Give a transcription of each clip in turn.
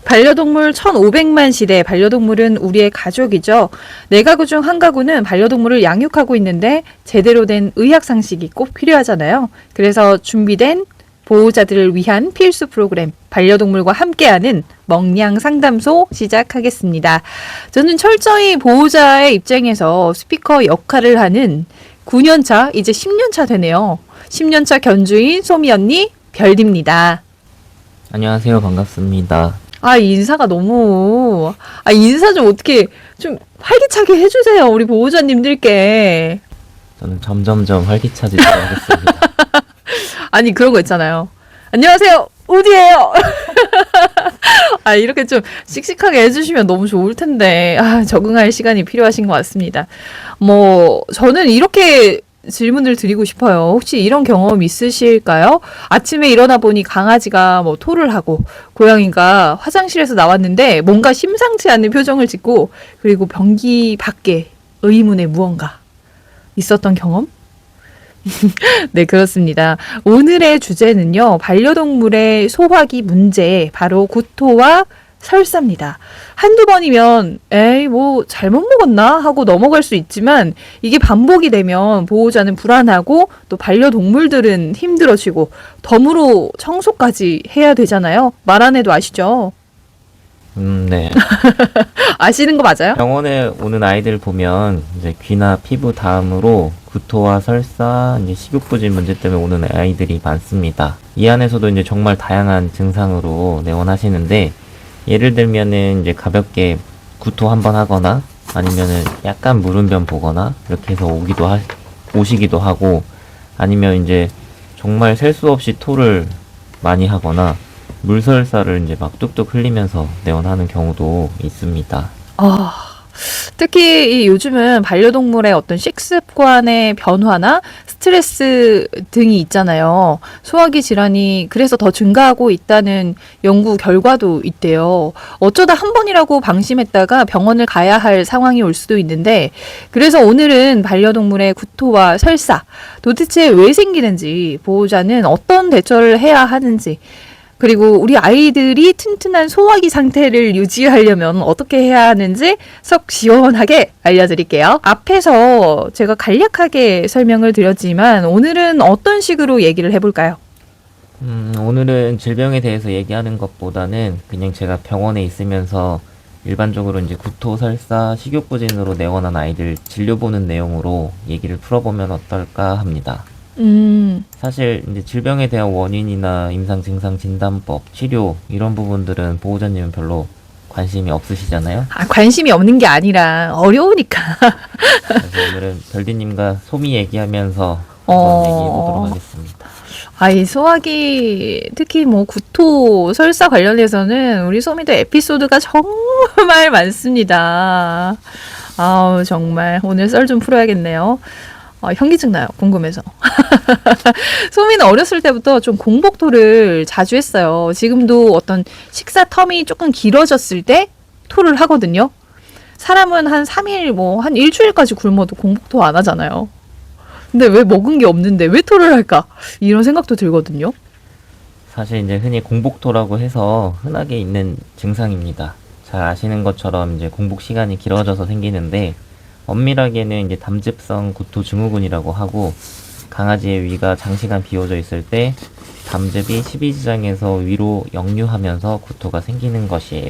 반려동물 1,500만 시대. 반려동물은 우리의 가족이죠. 네 가구 중 한 가구는 반려동물을 양육하고 있는데 제대로 된 의학 상식이 꼭 필요하잖아요. 그래서 준비된 보호자들을 위한 필수 프로그램 반려동물과 함께하는 멍냥 상담소 시작하겠습니다. 저는 철저히 보호자의 입장에서 스피커 역할을 하는 9년차, 이제 10년차 되네요. 10년차 견주인 소미 언니 별디입니다. 안녕하세요. 반갑습니다. 인사가 너무, 인사 좀 어떻게 좀 활기차게 해주세요. 우리 보호자님들께. 저는 점점점 활기차지도록 하겠습니다. 아니, 그런 거 있잖아요. 안녕하세요. 우디예요. 이렇게 좀 씩씩하게 해주시면 너무 좋을 텐데, 적응할 시간이 필요하신 것 같습니다. 저는 이렇게 질문을 드리고 싶어요. 혹시 이런 경험 있으실까요? 아침에 일어나 보니 강아지가 토를 하고 고양이가 화장실에서 나왔는데 뭔가 심상치 않은 표정을 짓고 그리고 변기 밖에 의문의 무언가 있었던 경험? 네, 그렇습니다. 오늘의 주제는요, 반려동물의 소화기 문제, 바로 구토와 설사입니다. 한두 번이면 잘못 먹었나 하고 넘어갈 수 있지만 이게 반복이 되면 보호자는 불안하고 또 반려동물들은 힘들어지고 덤으로 청소까지 해야 되잖아요. 말 안 해도 아시죠? 네. 아시는 거 맞아요? 병원에 오는 아이들 보면 이제 귀나 피부 다음으로 구토와 설사, 이제 식욕부진 문제 때문에 오는 아이들이 많습니다. 이 안에서도 이제 정말 다양한 증상으로 내원하시는데, 예를 들면은 이제 가볍게 구토 한번 하거나 아니면은 약간 물음변 보거나 이렇게 해서 오시기도 하고, 아니면 이제 정말 셀 수 없이 토를 많이 하거나 물설사를 이제 막 뚝뚝 흘리면서 내원하는 경우도 있습니다. 특히 요즘은 반려동물의 어떤 식습관의 변화나 스트레스 등이 있잖아요. 소화기 질환이 그래서 더 증가하고 있다는 연구 결과도 있대요. 어쩌다 한 번이라고 방심했다가 병원을 가야 할 상황이 올 수도 있는데, 그래서 오늘은 반려동물의 구토와 설사, 도대체 왜 생기는지, 보호자는 어떤 대처를 해야 하는지, 그리고 우리 아이들이 튼튼한 소화기 상태를 유지하려면 어떻게 해야 하는지 속 시원하게 알려드릴게요. 앞에서 제가 간략하게 설명을 드렸지만 오늘은 어떤 식으로 얘기를 해볼까요? 오늘은 질병에 대해서 얘기하는 것보다는 그냥 제가 병원에 있으면서 일반적으로 이제 구토, 설사, 식욕부진으로 내원한 아이들 진료보는 내용으로 얘기를 풀어보면 어떨까 합니다. 사실 이제 질병에 대한 원인이나 임상 증상 진단법, 치료 이런 부분들은 보호자님은 별로 관심이 없으시잖아요. 관심이 없는 게 아니라 어려우니까. 그래서 오늘은 별디님과 소미 얘기하면서 한번 얘기해 보도록 하겠습니다. 이 소화기, 특히 구토, 설사 관련해서는 우리 소미도 에피소드가 정말 많습니다. 정말 오늘 썰 좀 풀어야겠네요. 현기증 나요. 궁금해서. 소미는 어렸을 때부터 좀 공복토를 자주 했어요. 지금도 어떤 식사 텀이 조금 길어졌을 때 토를 하거든요. 사람은 한 3일, 한 일주일까지 굶어도 공복토 안 하잖아요. 근데 왜 먹은 게 없는데 왜 토를 할까? 이런 생각도 들거든요. 사실 이제 흔히 공복토라고 해서 흔하게 있는 증상입니다. 잘 아시는 것처럼 이제 공복 시간이 길어져서 생기는데, 엄밀하게는 이제 담즙성 구토 증후군이라고 하고, 강아지의 위가 장시간 비워져 있을 때 담즙이 십이지장에서 위로 역류하면서 구토가 생기는 것이에요.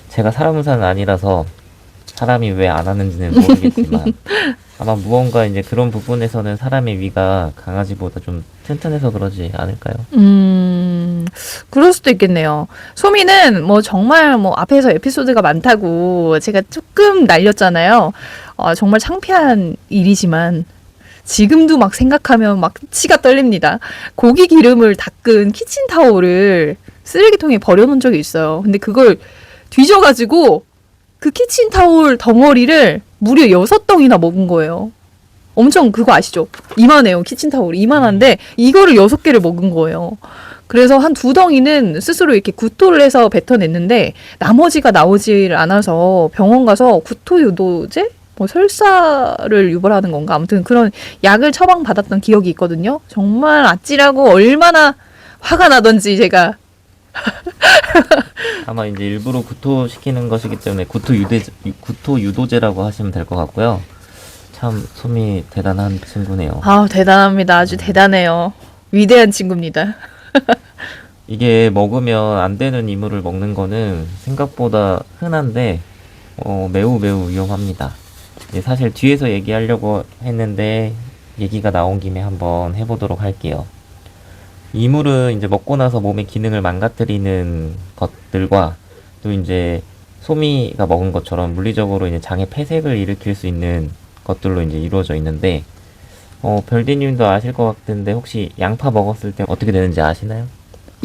제가 사람 의사는 아니라서 사람이 왜 안 하는지는 모르겠지만 아마 무언가 이제 그런 부분에서는 사람의 위가 강아지보다 좀 튼튼해서 그러지 않을까요? 그럴 수도 있겠네요. 소미는 정말 앞에서 에피소드가 많다고 제가 조금 날렸잖아요. 정말 창피한 일이지만 지금도 막 생각하면 막 치가 떨립니다. 고기 기름을 닦은 키친타올을 쓰레기통에 버려놓은 적이 있어요. 근데 그걸 뒤져가지고 그 키친타올 덩어리를 무려 6덩이나 먹은 거예요. 엄청 그거 아시죠? 이만해요. 키친타올이 이만한데 이거를 6개를 먹은 거예요. 그래서 한 2덩이는 스스로 이렇게 구토를 해서 뱉어냈는데 나머지가 나오질 않아서 병원 가서 구토 요도제? 설사를 유발하는 건가? 아무튼 그런 약을 처방받았던 기억이 있거든요. 정말 아찔하고 얼마나 화가 나던지 제가 아마 이제 일부러 구토시키는 것이기 때문에 구토 유도제라고 하시면 될 것 같고요. 참 솜이 대단한 친구네요. 아, 대단합니다. 아주 대단해요. 위대한 친구입니다. 이게 먹으면 안 되는 이물을 먹는 거는 생각보다 흔한데 매우 매우 위험합니다. 이제 사실 뒤에서 얘기하려고 했는데 얘기가 나온 김에 한번 해보도록 할게요. 이물은 이제 먹고 나서 몸의 기능을 망가뜨리는 것들과 또 이제 소미가 먹은 것처럼 물리적으로 이제 장의 폐색을 일으킬 수 있는 것들로 이제 이루어져 있는데 별디님도 아실 것 같은데 혹시 양파 먹었을 때 어떻게 되는지 아시나요?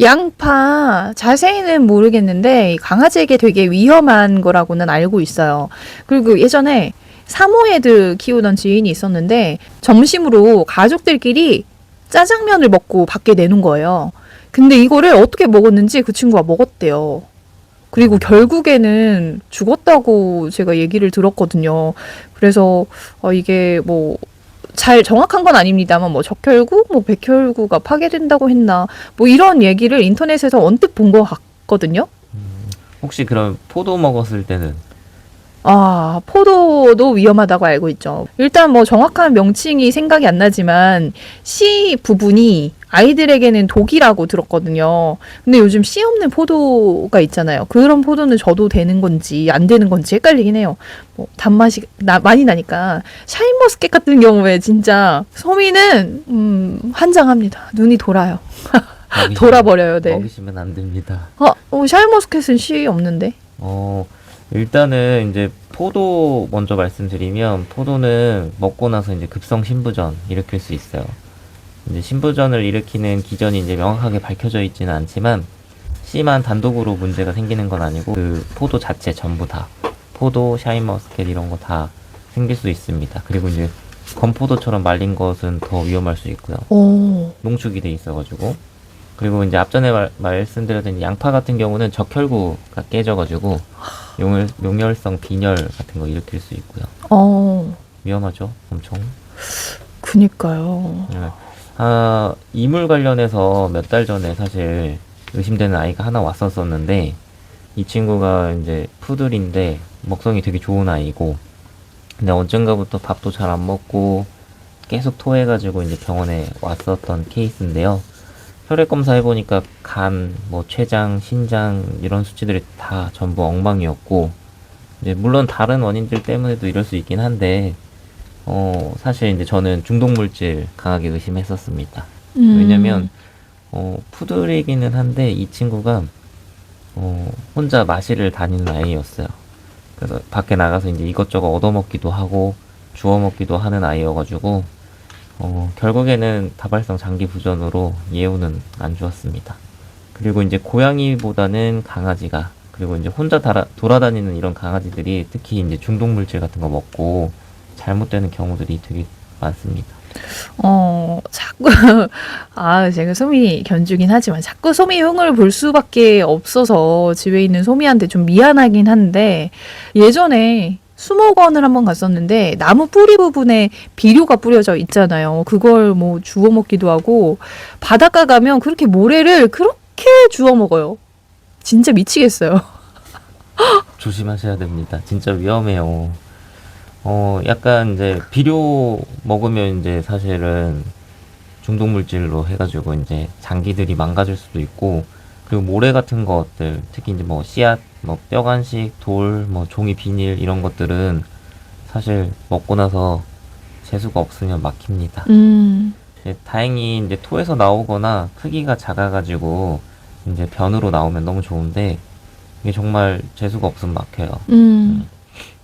양파 자세히는 모르겠는데 강아지에게 되게 위험한 거라고는 알고 있어요. 그리고 예전에 사모예드 키우던 지인이 있었는데 점심으로 가족들끼리 짜장면을 먹고 밖에 내놓은 거예요. 근데 이거를 어떻게 먹었는지 그 친구가 먹었대요. 그리고 결국에는 죽었다고 제가 얘기를 들었거든요. 그래서 이게 뭐 잘 정확한 건 아닙니다만 뭐 적혈구, 뭐 백혈구가 파괴된다고 했나 뭐 이런 얘기를 인터넷에서 언뜻 본 것 같거든요. 혹시 그럼 포도 먹었을 때는 아, 포도도 위험하다고 알고 있죠. 일단 뭐 정확한 명칭이 생각이 안 나지만 씨 부분이 아이들에게는 독이라고 들었거든요. 근데 요즘 씨 없는 포도가 있잖아요. 그런 포도는 저도 되는 건지 안 되는 건지 헷갈리긴 해요. 뭐 단맛이 많이 나니까 샤인머스켓 같은 경우에 진짜 소미는 환장합니다. 눈이 돌아요. 먹이시면, 돌아버려요. 네. 먹이시면 안 됩니다. 샤인머스켓은 씨 없는데. 일단은 이제 포도 먼저 말씀드리면 포도는 먹고 나서 이제 급성 신부전 일으킬 수 있어요. 이제 신부전을 일으키는 기전이 이제 명확하게 밝혀져 있지는 않지만 씨만 단독으로 문제가 생기는 건 아니고 그 포도 자체 전부 다 포도, 샤인머스켓 이런 거 다 생길 수 있습니다. 그리고 이제 건포도처럼 말린 것은 더 위험할 수 있고요. 오. 농축이 돼 있어가지고 그리고 이제 앞전에 말씀드렸던 양파 같은 경우는 적혈구가 깨져가지고 용혈성 빈혈 같은 거 일으킬 수 있고요. 위험하죠, 엄청. 그니까요. 네. 이물 관련해서 몇 달 전에 사실 의심되는 아이가 하나 왔었었는데 이 친구가 이제 푸들인데 먹성이 되게 좋은 아이고 근데 언젠가부터 밥도 잘 안 먹고 계속 토해가지고 이제 병원에 왔었던 케이스인데요. 혈액 검사해보니까 간, 뭐 췌장, 신장 이런 수치들이 다 전부 엉망이었고 이제 물론 다른 원인들 때문에도 이럴 수 있긴 한데 사실 이제 저는 중독 물질 강하게 의심했었습니다. 왜냐면 푸들이기는 한데 이 친구가 혼자 마실을 다니는 아이였어요. 그래서 밖에 나가서 이제 이것저것 얻어먹기도 하고 주워먹기도 하는 아이여가지고 결국에는 다발성 장기 부전으로 예후는 안 좋았습니다. 그리고 이제 고양이보다는 강아지가 그리고 이제 혼자 돌아다니는 이런 강아지들이 특히 이제 중독 물질 같은 거 먹고 잘못되는 경우들이 되게 많습니다. 자꾸, 제가 소미 견주긴 하지만 자꾸 소미 흉을 볼 수밖에 없어서 집에 있는 소미한테 좀 미안하긴 한데, 예전에 수목원을 한번 갔었는데, 나무 뿌리 부분에 비료가 뿌려져 있잖아요. 그걸 뭐 주워 먹기도 하고, 바닷가 가면 그렇게 모래를 그렇게 주워 먹어요. 진짜 미치겠어요. 조심하셔야 됩니다. 진짜 위험해요. 약간 이제 비료 먹으면 이제 사실은 중독 물질로 해가지고 이제 장기들이 망가질 수도 있고 그리고 모래 같은 것들 특히 이제 뭐 씨앗, 뭐 뼈간식, 돌, 뭐 종이 비닐 이런 것들은 사실 먹고 나서 재수가 없으면 막힙니다. 다행히 이제 토에서 나오거나 크기가 작아가지고 이제 변으로 나오면 너무 좋은데 이게 정말 재수가 없으면 막혀요.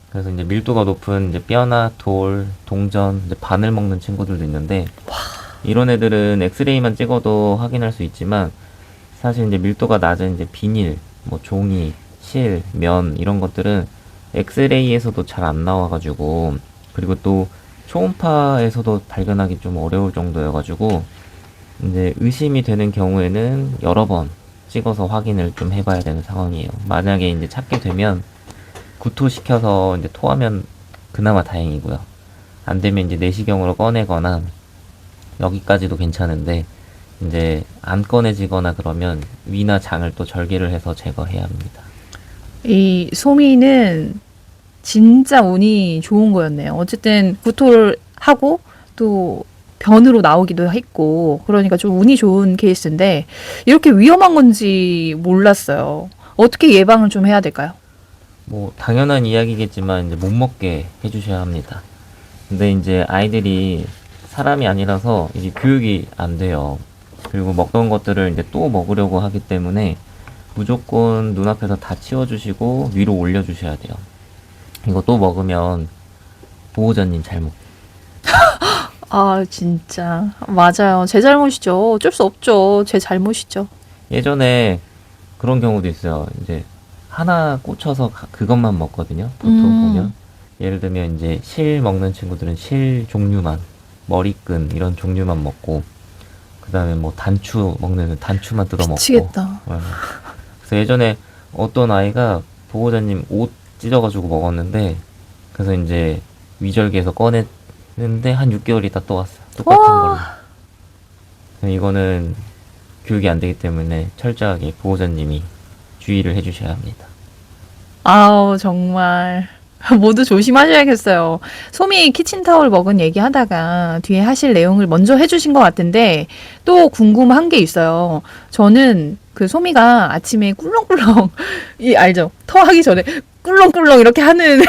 그래서 이제 밀도가 높은 이제 뼈나 돌, 동전, 이제 바늘 먹는 친구들도 있는데 이런 애들은 엑스레이만 찍어도 확인할 수 있지만 사실 이제 밀도가 낮은 이제 비닐, 뭐 종이, 실, 면 이런 것들은 엑스레이에서도 잘 안 나와가지고 그리고 또 초음파에서도 발견하기 좀 어려울 정도여가지고 이제 의심이 되는 경우에는 여러 번 찍어서 확인을 좀 해봐야 되는 상황이에요. 만약에 이제 찾게 되면 구토시켜서 이제 토하면 그나마 다행이고요. 안 되면 이제 내시경으로 꺼내거나 여기까지도 괜찮은데 이제 안 꺼내지거나 그러면 위나 장을 또 절개를 해서 제거해야 합니다. 이 소미는 진짜 운이 좋은 거였네요. 어쨌든 구토를 하고 또 변으로 나오기도 했고 그러니까 좀 운이 좋은 케이스인데 이렇게 위험한 건지 몰랐어요. 어떻게 예방을 좀 해야 될까요? 뭐 당연한 이야기겠지만 이제 못 먹게 해주셔야 합니다. 근데 이제 아이들이 사람이 아니라서 이게 교육이 안 돼요. 그리고 먹던 것들을 이제 또 먹으려고 하기 때문에 무조건 눈앞에서 다 치워주시고 위로 올려주셔야 돼요. 이거 또 먹으면 보호자님 잘못. 아, 진짜. 맞아요. 제 잘못이죠. 어쩔 수 없죠. 제 잘못이죠. 예전에 그런 경우도 있어요. 이제 하나 꽂혀서 그것만 먹거든요. 보통 음. 보면 예를 들면 이제 실 먹는 친구들은 실 종류만, 머리끈 이런 종류만 먹고 그다음에 뭐 단추 먹는 단추만 뜯어 먹고. 미치겠다. 네. 그래서 예전에 어떤 아이가 보호자님 옷 찢어가지고 먹었는데 그래서 이제 위절기에서 꺼냈는데 한 6개월 있다 또 왔어요. 똑같은 걸로. 이거는 교육이 안 되기 때문에 철저하게 보호자님이 주의를 해주셔야 합니다. 아우, 정말. 모두 조심하셔야겠어요. 소미 키친타올 먹은 얘기 하다가 뒤에 하실 내용을 먼저 해주신 것 같은데 또 궁금한 게 있어요. 저는 그 소미가 아침에 꿀렁꿀렁, 알죠? 토하기 전에 꿀렁꿀렁 이렇게 하는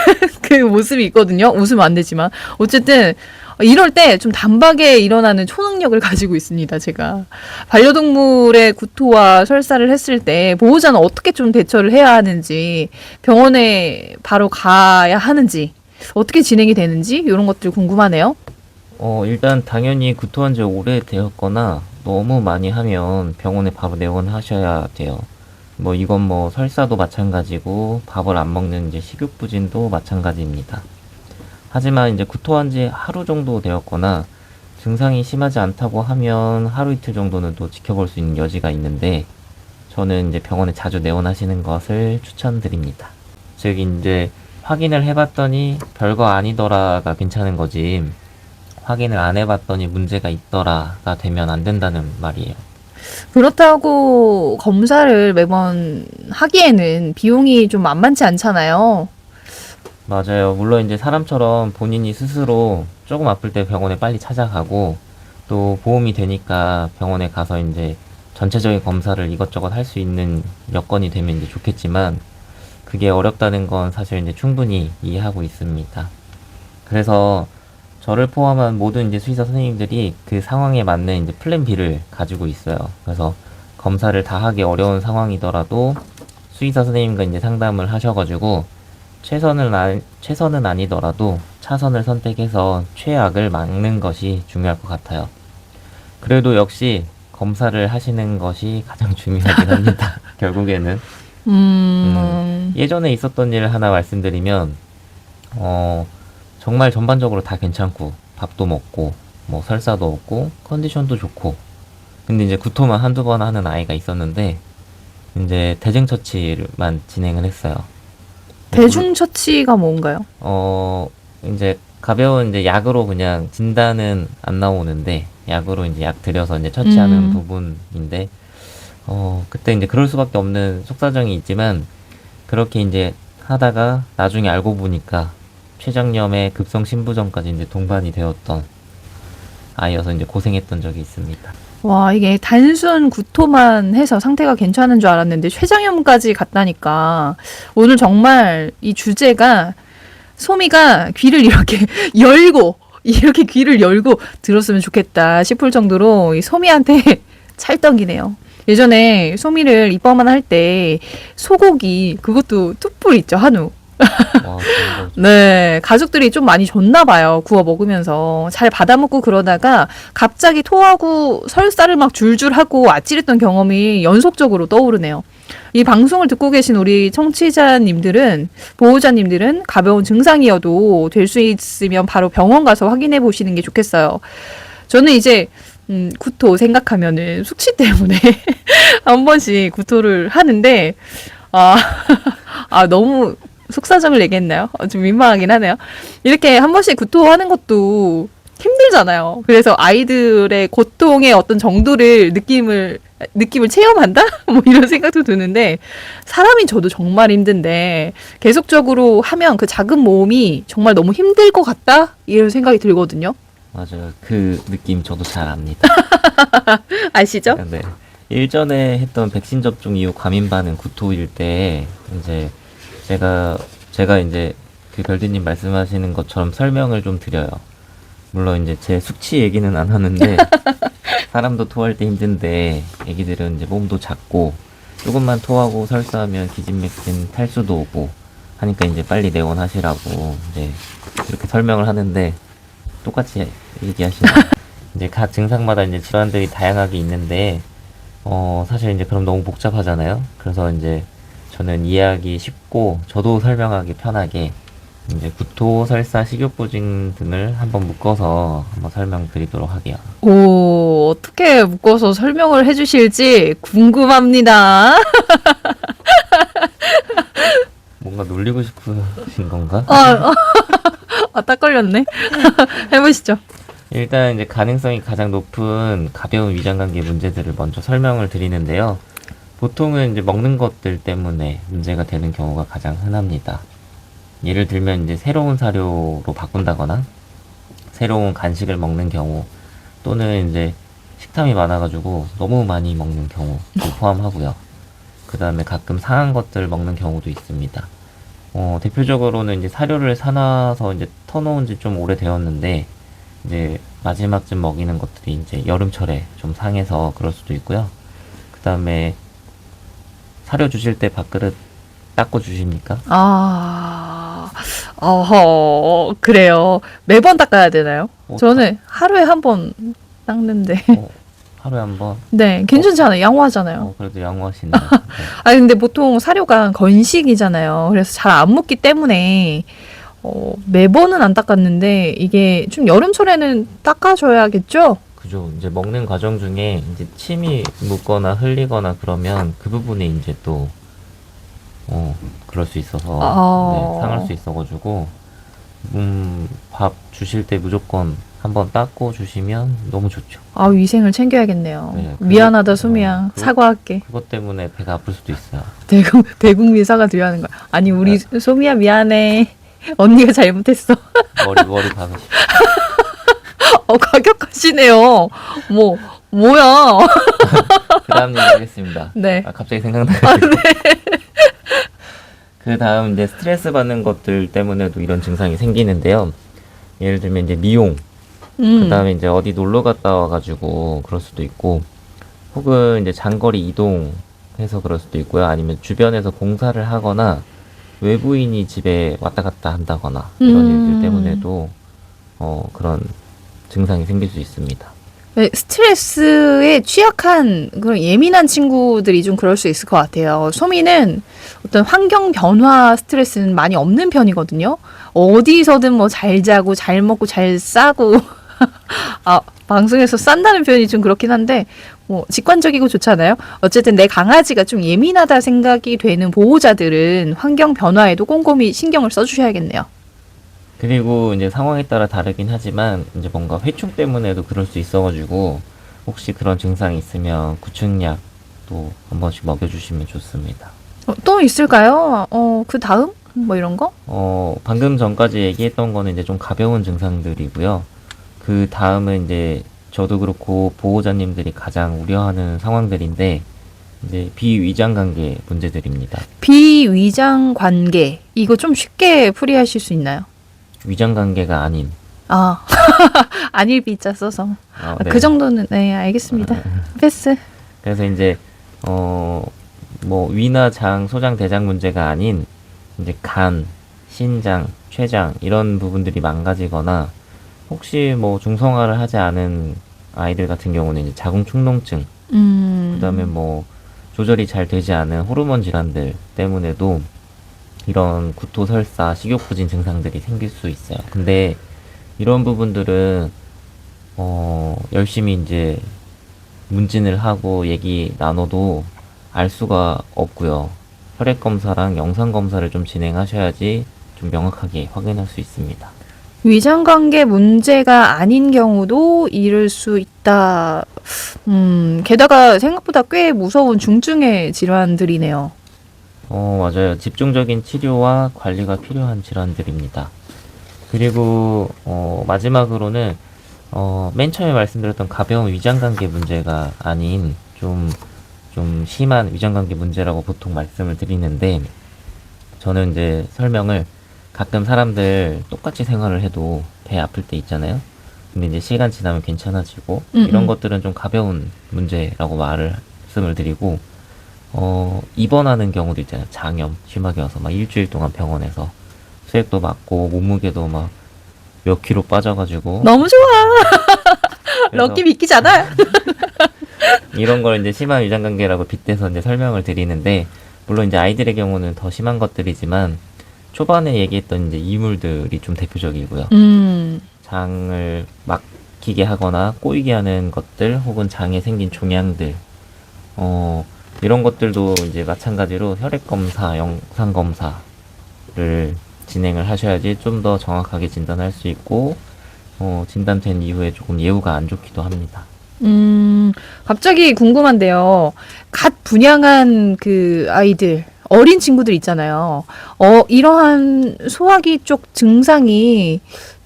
그 모습이 있거든요. 웃으면 안 되지만. 어쨌든 이럴 때 좀 단박에 일어나는 초능력을 가지고 있습니다, 제가. 반려동물의 구토와 설사를 했을 때 보호자는 어떻게 좀 대처를 해야 하는지, 병원에 바로 가야 하는지, 어떻게 진행이 되는지, 이런 것들 궁금하네요. 일단 당연히 구토한 지 오래되었거나 너무 많이 하면 병원에 바로 내원하셔야 돼요. 뭐 이건 뭐 설사도 마찬가지고 밥을 안 먹는 이제 식욕부진도 마찬가지입니다. 하지만 이제 구토한 지 하루 정도 되었거나 증상이 심하지 않다고 하면 하루 이틀 정도는 또 지켜볼 수 있는 여지가 있는데 저는 이제 병원에 자주 내원하시는 것을 추천드립니다. 즉 이제 확인을 해봤더니 별거 아니더라가 괜찮은 거지 확인을 안 해봤더니 문제가 있더라가 되면 안 된다는 말이에요. 그렇다고 검사를 매번 하기에는 비용이 좀 만만치 않잖아요. 맞아요. 물론 이제 사람처럼 본인이 스스로 조금 아플 때 병원에 빨리 찾아가고 또 보험이 되니까 병원에 가서 이제 전체적인 검사를 이것저것 할 수 있는 여건이 되면 이제 좋겠지만 그게 어렵다는 건 사실 이제 충분히 이해하고 있습니다. 그래서 저를 포함한 모든 이제 수의사 선생님들이 그 상황에 맞는 이제 플랜 B를 가지고 있어요. 그래서 검사를 다 하기 어려운 상황이더라도 수의사 선생님과 이제 상담을 하셔가지고 최선은 아니더라도 차선을 선택해서 최악을 막는 것이 중요할 것 같아요. 그래도 역시 검사를 하시는 것이 가장 중요하긴 합니다. 결국에는. 예전에 있었던 일을 하나 말씀드리면, 정말 전반적으로 다 괜찮고, 밥도 먹고, 뭐 설사도 없고, 컨디션도 좋고, 근데 이제 구토만 한두 번 하는 아이가 있었는데, 이제 대증처치만 진행을 했어요. 대중처치가 뭔가요? 이제 가벼운 이제 약으로 그냥 진단은 안 나오는데, 약으로 이제 약 들여서 이제 처치하는 부분인데, 그때 이제 그럴 수밖에 없는 속사정이 있지만, 그렇게 이제 하다가 나중에 알고 보니까 췌장염의 급성 신부전까지 이제 동반이 되었던 아이여서 이제 고생했던 적이 있습니다. 와, 이게 단순 구토만 해서 상태가 괜찮은 줄 알았는데 췌장염까지 갔다니까 오늘 정말 이 주제가 소미가 귀를 이렇게 이렇게 귀를 열고 들었으면 좋겠다 싶을 정도로 이 소미한테 찰떡이네요. 예전에 소미를 입원만 할 때 소고기 그것도 뚝불 있죠, 한우. 와, 네, 가족들이 좀 많이 줬나 봐요. 구워 먹으면서 잘 받아먹고 그러다가 갑자기 토하고 설사를 막 줄줄 하고 아찔했던 경험이 연속적으로 떠오르네요. 이 방송을 듣고 계신 우리 청취자님들은, 보호자님들은 가벼운 증상이어도 될 수 있으면 바로 병원 가서 확인해 보시는 게 좋겠어요. 저는 이제 구토 생각하면은 숙취 때문에 한 번씩 구토를 하는데 너무 속사정을 얘기했나요? 좀 민망하긴 하네요. 이렇게 한 번씩 구토하는 것도 힘들잖아요. 그래서 아이들의 고통의 어떤 정도를 느낌을 체험한다? 뭐 이런 생각도 드는데 사람인 저도 정말 힘든데 계속적으로 하면 그 작은 모험이 정말 너무 힘들 것 같다? 이런 생각이 들거든요. 맞아요. 그 느낌 저도 잘 압니다. 아시죠? 네. 일전에 했던 백신 접종 이후 과민 반응 구토일 때 이제 제가 이제 그 별디님 말씀하시는 것처럼 설명을 좀 드려요. 물론 이제 제 수치 얘기는 안 하는데 사람도 토할 때 힘든데 애기들은 이제 몸도 작고 조금만 토하고 설사하면 기진맥진 탈수도 오고 하니까 이제 빨리 내원하시라고 이제 이렇게 설명을 하는데 똑같이 얘기하시네요. 이제 각 증상마다 이제 질환들이 다양하게 있는데 사실 이제 그럼 너무 복잡하잖아요. 그래서 이제 저는 이해하기 쉽고 저도 설명하기 편하게 이제 구토, 설사, 식욕부진 등을 한번 묶어서 한번 설명드리도록 할게요. 오, 어떻게 묶어서 설명을 해주실지 궁금합니다. 뭔가 놀리고 싶으신 건가? 딱 걸렸네. 해보시죠. 일단 이제 가능성이 가장 높은 가벼운 위장관계 문제들을 먼저 설명을 드리는데요. 보통은 이제 먹는 것들 때문에 문제가 되는 경우가 가장 흔합니다. 예를 들면 이제 새로운 사료로 바꾼다거나 새로운 간식을 먹는 경우 또는 이제 식탐이 많아가지고 너무 많이 먹는 경우도 포함하고요. 그 다음에 가끔 상한 것들 먹는 경우도 있습니다. 대표적으로는 이제 사료를 사놔서 이제 터놓은 지 좀 오래되었는데 이제 마지막쯤 먹이는 것들이 이제 여름철에 좀 상해서 그럴 수도 있고요. 그 다음에 사료 주실 때 밥그릇 닦고 주십니까? 그래요. 매번 닦아야 되나요? 어, 저는 하루에 한 번 닦는데. 하루에 한 번? 네, 괜찮잖아요. 양호하잖아요. 그래도 양호하시네요. 네. 근데 보통 사료가 건식이잖아요. 그래서 잘 안 묻기 때문에 매번은 안 닦았는데 이게 좀 여름철에는 닦아줘야겠죠? 그죠. 이제 먹는 과정 중에 이제 침이 묻거나 흘리거나 그러면 그 부분에 이제 또 그럴 수 있어서 네, 상할 수 있어가지고 밥 주실 때 무조건 한번 닦고 주시면 너무 좋죠. 위생을 챙겨야겠네요. 네, 미안하다, 수미야. 사과할게. 그것 때문에 배가 아플 수도 있어요. 대국민 사과드려야 하는 거야. 아니, 우리 소미야 미안해. 언니가 잘못했어. 머리 박으시고. 가격하시네요. 뭐야. 그 다음 얘기 하겠습니다. 네. 갑자기 생각나가지고. 그 다음 이제 스트레스 받는 것들 때문에도 이런 증상이 생기는데요. 예를 들면 이제 미용, 그 다음에 이제 어디 놀러 갔다 와가지고 그럴 수도 있고, 혹은 이제 장거리 이동해서 그럴 수도 있고요. 아니면 주변에서 공사를 하거나 외부인이 집에 왔다 갔다 한다거나 이런 일들 때문에도 그런 증상이 생길 수 있습니다. 네, 스트레스에 취약한 그런 예민한 친구들이 좀 그럴 수 있을 것 같아요. 소미는 어떤 환경 변화 스트레스는 많이 없는 편이거든요. 어디서든 뭐 잘 자고 잘 먹고 잘 싸고 방송에서 싼다는 표현이 좀 그렇긴 한데 직관적이고 좋잖아요. 어쨌든 내 강아지가 좀 예민하다 생각이 되는 보호자들은 환경 변화에도 꼼꼼히 신경을 써주셔야겠네요. 그리고 이제 상황에 따라 다르긴 하지만 이제 뭔가 회충 때문에도 그럴 수 있어가지고 혹시 그런 증상이 있으면 구충약도 한 번씩 먹여주시면 좋습니다. 또 있을까요? 그 다음? 뭐 이런 거? 방금 전까지 얘기했던 거는 이제 좀 가벼운 증상들이고요. 그 다음은 이제 저도 그렇고 보호자님들이 가장 우려하는 상황들인데 이제 비위장 관계 문제들입니다. 비위장 관계. 이거 좀 쉽게 풀이하실 수 있나요? 위장 관계가 아닌. 아닐 비자 써서. 네. 그 정도는, 네, 알겠습니다. 패스. 그래서 이제, 뭐, 위나 장, 소장, 대장 문제가 아닌, 이제 간, 신장, 췌장, 이런 부분들이 망가지거나, 혹시 뭐 중성화를 하지 않은 아이들 같은 경우는 이제 자궁 축농증, 그 다음에 뭐, 조절이 잘 되지 않은 호르몬 질환들 때문에도 이런 구토, 설사, 식욕부진 증상들이 생길 수 있어요. 근데 이런 부분들은 열심히 이제 문진을 하고 얘기 나눠도 알 수가 없고요. 혈액 검사랑 영상 검사를 좀 진행하셔야지 좀 명확하게 확인할 수 있습니다. 위장관계 문제가 아닌 경우도 이를 수 있다. 게다가 생각보다 꽤 무서운 중증의 질환들이네요. 맞아요. 집중적인 치료와 관리가 필요한 질환들입니다. 그리고 마지막으로는 맨 처음에 말씀드렸던 가벼운 위장관계 문제가 아닌 좀 심한 위장관계 문제라고 보통 말씀을 드리는데, 저는 이제 설명을, 가끔 사람들 똑같이 생활을 해도 배 아플 때 있잖아요. 근데 이제 시간 지나면 괜찮아지고 이런 것들은 좀 가벼운 문제라고 말씀을 드리고, 입원하는 경우도 있잖아요. 장염 심하게 와서 막 일주일 동안 병원에서 수액도 맞고 몸무게도 막 몇 킬로 빠져가지고, 너무 좋아. 그래서 럭키 믿기잖아. 이런 걸 이제 심한 위장관계라고 빗대서 이제 설명을 드리는데, 물론 이제 아이들의 경우는 더 심한 것들이지만 초반에 얘기했던 이제 이물들이 좀 대표적이고요. 장을 막히게 하거나 꼬이게 하는 것들, 혹은 장에 생긴 종양들, 이런 것들도 이제 마찬가지로 혈액 검사, 영상 검사를 진행을 하셔야지 좀 더 정확하게 진단할 수 있고, 진단된 이후에 조금 예후가 안 좋기도 합니다. 갑자기 궁금한데요. 갓 분양한 그 아이들, 어린 친구들 있잖아요. 이러한 소화기 쪽 증상이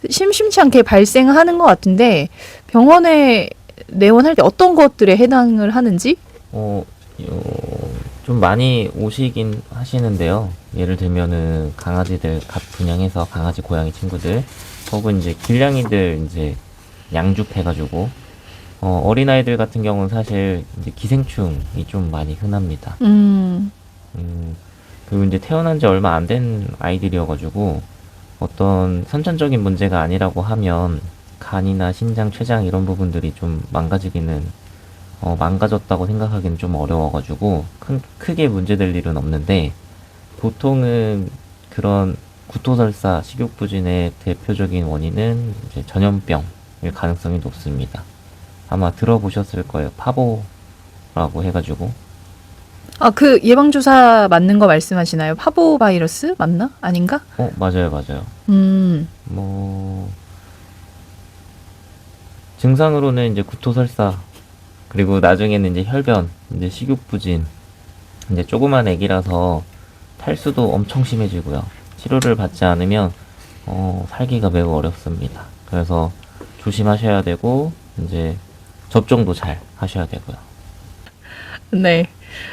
심심치 않게 발생하는 것 같은데, 병원에 내원할 때 어떤 것들에 해당을 하는지? 좀 많이 오시긴 하시는데요. 예를 들면은 강아지들 갓 분양해서 강아지, 고양이 친구들, 혹은 이제 길냥이들 이제 양육해가지고, 어린아이들 같은 경우는 사실 이제 기생충이 좀 많이 흔합니다. 그리고 이제 태어난 지 얼마 안 된 아이들이어가지고, 어떤 선천적인 문제가 아니라고 하면 간이나 신장, 췌장 이런 부분들이 좀 망가졌다고 생각하기는 좀 어려워가지고 크게 문제될 일은 없는데, 보통은 그런 구토설사, 식욕부진의 대표적인 원인은 이제 전염병일 가능성이 높습니다. 아마 들어보셨을 거예요. 파보라고 해가지고. 그 예방주사 맞는 거 말씀하시나요? 파보 바이러스 맞나? 아닌가? 맞아요. 증상으로는 이제 구토설사, 그리고 나중에는 이제 혈변, 이제 식욕부진, 이제 조그만 애기라서 탈수도 엄청 심해지고요. 치료를 받지 않으면 살기가 매우 어렵습니다. 그래서 조심하셔야 되고, 이제 접종도 잘 하셔야 되고요. 네.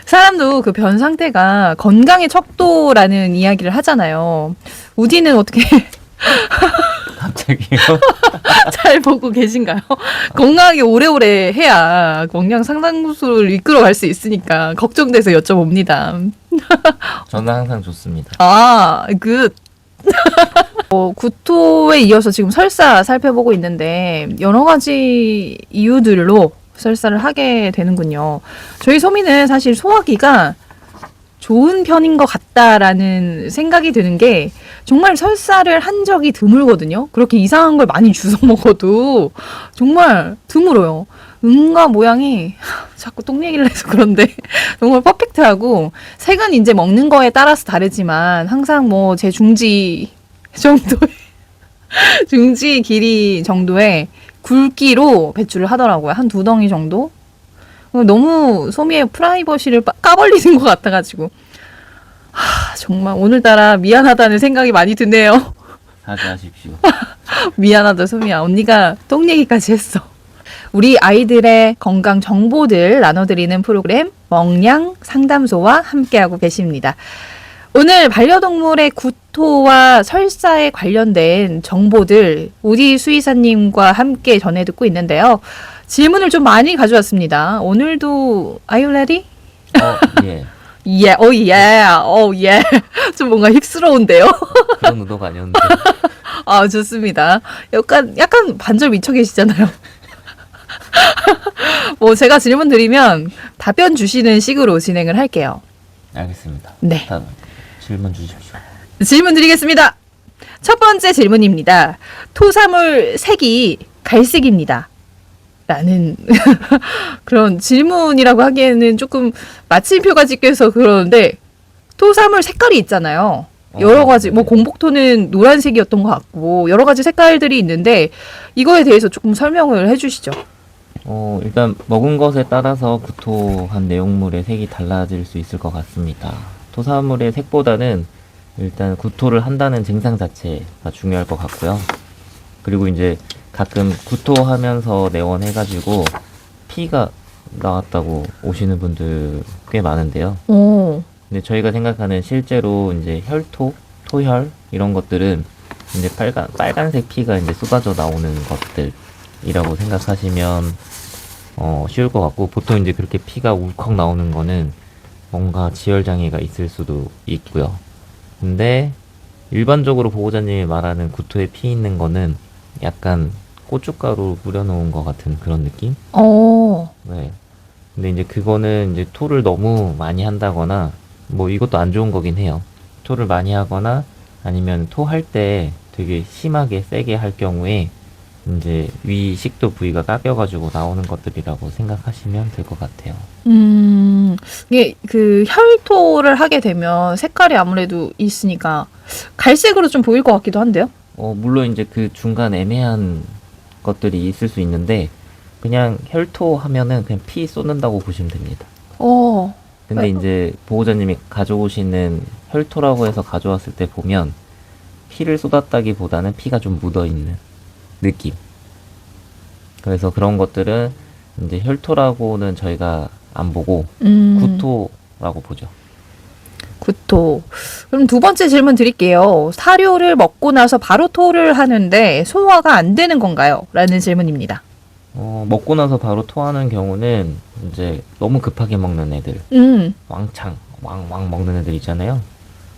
사람도 그 변 상태가 건강의 척도라는 이야기를 하잖아요. 우디는 어떻게 갑자기요? 잘 보고 계신가요? 건강하게 오래오래 해야 건강 상담소를 이끌어갈 수 있으니까 걱정돼서 여쭤봅니다. 저는 항상 좋습니다. 굿. 구토에 이어서 지금 설사 살펴보고 있는데 여러 가지 이유들로 설사를 하게 되는군요. 저희 소미는 사실 소화기가 좋은 편인 것 같다라는 생각이 드는 게, 정말 설사를 한 적이 드물거든요. 그렇게 이상한 걸 많이 주워 먹어도 정말 드물어요. 응가 모양이 자꾸 똥 얘기를 해서 그런데 정말 퍼펙트하고, 색은 이제 먹는 거에 따라서 다르지만 항상 뭐 제 중지 정도의 중지 길이 정도의 굵기로 배출을 하더라고요. 한 2덩이 정도? 너무 소미의 프라이버시를 까벌리는 것 같아가지고, 정말 오늘따라 미안하다는 생각이 많이 드네요. 사죄하십시오. 미안하다 소미야. 언니가 똥 얘기까지 했어. 우리 아이들의 건강 정보들 나눠드리는 프로그램 멍냥 상담소와 함께하고 계십니다. 오늘 반려동물의 구토와 설사에 관련된 정보들 우디 수의사님과 함께 전해 듣고 있는데요. 질문을 좀 많이 가져왔습니다. 오늘도 Are you ready? 예. 예. 좀 뭔가 힙스러운데요? 그런 의도가 아니었는데. 좋습니다. 약간 반절 미쳐 계시잖아요. 뭐 제가 질문 드리면 답변 주시는 식으로 진행을 할게요. 알겠습니다. 네. 다음 질문 주십시오. 질문 드리겠습니다. 첫 번째 질문입니다. 토사물 색이 갈색입니다. 라는 그런 질문이라고 하기에는 조금 마침표가 찍혀서 그러는데, 토사물 색깔이 있잖아요. 여러 가지 뭐 네. 공복토는 노란색이었던 것 같고 여러 가지 색깔들이 있는데 이거에 대해서 조금 설명을 해주시죠. 일단 먹은 것에 따라서 구토한 내용물의 색이 달라질 수 있을 것 같습니다. 토사물의 색보다는 일단 구토를 한다는 증상 자체가 중요할 것 같고요. 그리고 이제 가끔 구토하면서 내원해가지고 피가 나왔다고 오시는 분들 꽤 많은데요. 오, 근데 저희가 생각하는 실제로 이제 혈토, 토혈 이런 것들은 이제 빨간색 피가 이제 쏟아져 나오는 것들이라고 생각하시면 쉬울 것 같고, 보통 이제 그렇게 피가 울컥 나오는 거는 뭔가 지혈 장애가 있을 수도 있고요. 근데 일반적으로 보호자님이 말하는 구토에 피 있는 거는 약간 고춧가루 뿌려놓은 것 같은 그런 느낌? 어, 네. 근데 이제 그거는 이제 토를 너무 많이 한다거나, 뭐 이것도 안 좋은 거긴 해요. 토를 많이 하거나 아니면 토할 때 되게 심하게 세게 할 경우에 이제 위 식도 부위가 까껴가지고 나오는 것들이라고 생각하시면 될 것 같아요. 이게 그 혈토를 하게 되면 색깔이 아무래도 있으니까 갈색으로 좀 보일 것 같기도 한데요. 물론 이제 그 중간 애매한 것들이 있을 수 있는데, 그냥 혈토 하면은 그냥 피 쏟는다고 보시면 됩니다. 어, 근데 이제 보호자님이 가져오시는 혈토라고 해서 가져왔을 때 보면 피를 쏟았다기보다는 피가 좀 묻어있는 느낌. 그래서 그런 것들은 이제 혈토라고는 저희가 안 보고 구토라고 보죠. 구토. 그럼 두 번째 질문 드릴게요. 사료를 먹고 나서 바로 토를 하는데 소화가 안 되는 건가요? 라는 질문입니다. 먹고 나서 바로 토하는 경우는 이제 너무 급하게 먹는 애들, 왕창 왕왕 먹는 애들 있잖아요.